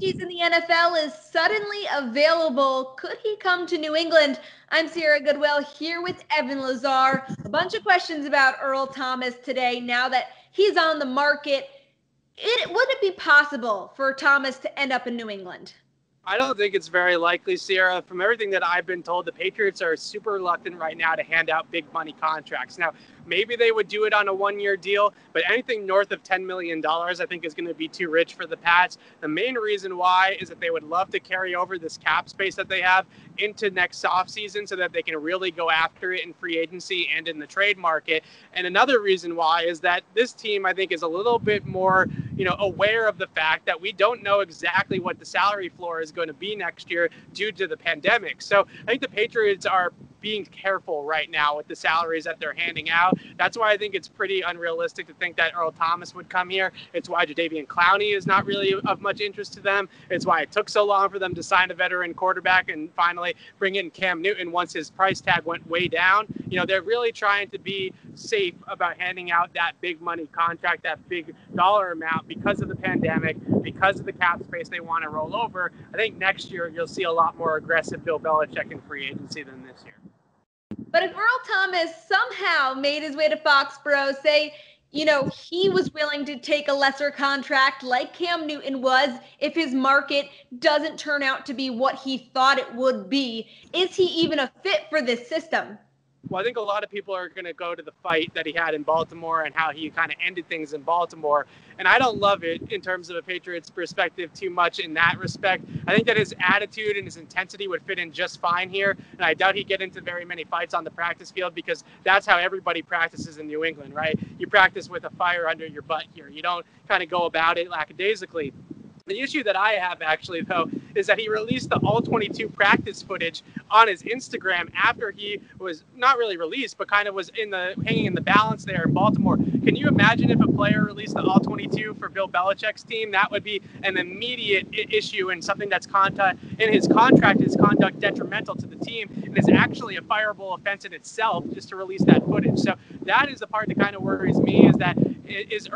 safeties in the NFL is suddenly available. Could he come to New England? I'm Sarah Goodwill here with Evan Lazar. A bunch of questions about Earl Thomas today now that he's on the market. Would it be possible for Thomas to end up in New England? I don't think it's very likely, Sierra. From everything that I've been told, the Patriots are super reluctant right now to hand out big money contracts. Now, maybe they would do it on a one-year deal, but anything north of $10 million, I think, is going to be too rich for the Pats. The main reason why is that they would love to carry over this cap space that they have into next offseason so that they can really go after it in free agency and in the trade market. And another reason why is that this team, I think, is a little bit more, aware of the fact that we don't know exactly what the salary floor is going to be next year due to the pandemic. So I think the Patriots are being careful right now with the salaries that they're handing out. That's why I think it's pretty unrealistic to think that Earl Thomas would come here. It's why Jadeveon Clowney is not really of much interest to them. It's why it took so long for them to sign a veteran quarterback and finally bring in Cam Newton once his price tag went way down. They're really trying to be safe about handing out that big money contract, that big dollar amount because of the pandemic, because of the cap space they want to roll over. I think next year you'll see a lot more aggressive Bill Belichick in free agency than this year. But if Earl Thomas somehow made his way to Foxborough, say, he was willing to take a lesser contract like Cam Newton was if his market doesn't turn out to be what he thought it would be, is he even a fit for this system? Well, I think a lot of people are going to go to the fight that he had in Baltimore and how he kind of ended things in Baltimore. And I don't love it in terms of a Patriots perspective too much in that respect. I think that his attitude and his intensity would fit in just fine here. And I doubt he'd get into very many fights on the practice field because that's how everybody practices in New England, right? You practice with a fire under your butt here. You don't kind of go about it lackadaisically. The issue that I have actually, though, is that he released the all-22 practice footage on his Instagram after he was not really released, but kind of was hanging in the balance there in Baltimore. Can you imagine if a player released the all-22 for Bill Belichick's team? That would be an immediate issue and something that's in his contract is conduct detrimental to the team and is actually a fireable offense in itself just to release that footage. So that is the part that kind of worries me, is that is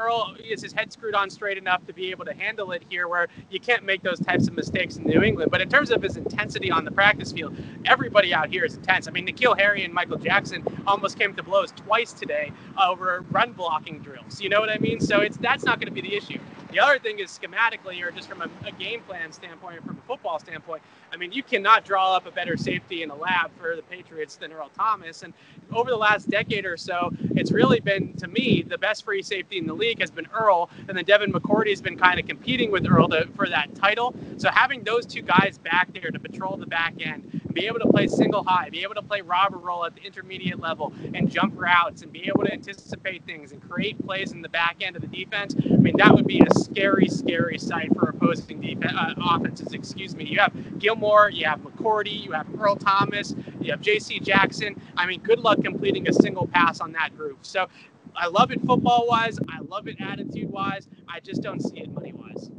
his head screwed on straight enough to be able to handle it here where you can't make those types of mistakes in New England. But in terms of his intensity on the practice field, everybody out here is intense. I mean, N'Keal Harry and Michael Jackson almost came to blows twice today over run blocking drills. You know what I mean? So that's not going to be the issue. The other thing is schematically, or just from a game plan standpoint, from a football standpoint, I mean, you cannot draw up a better safety in a lab for the Patriots than Earl Thomas. And over the last decade or so, it's really been, to me, the best free safety in the league has been Earl. And then Devin McCourty has been kind of competing with Earl for that title. So having those two guys back there to patrol the back end, be able to play single high, be able to play robber roll at the intermediate level and jump routes and be able to anticipate things and create plays in the back end of the defense, I mean, that would be a scary, scary sight for opposing offenses. You have Gilmore, you have McCourty, you have Earl Thomas, you have J.C. Jackson. I mean, good luck completing a single pass on that group. So I love it football-wise. I love it attitude-wise. I just don't see it money-wise.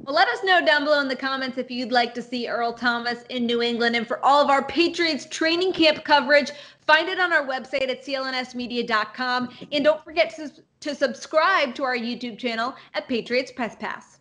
Well, let us know down below in the comments if you'd like to see Earl Thomas in New England. And for all of our Patriots training camp coverage, find it on our website at clnsmedia.com. And don't forget to subscribe to our YouTube channel at Patriots Press Pass.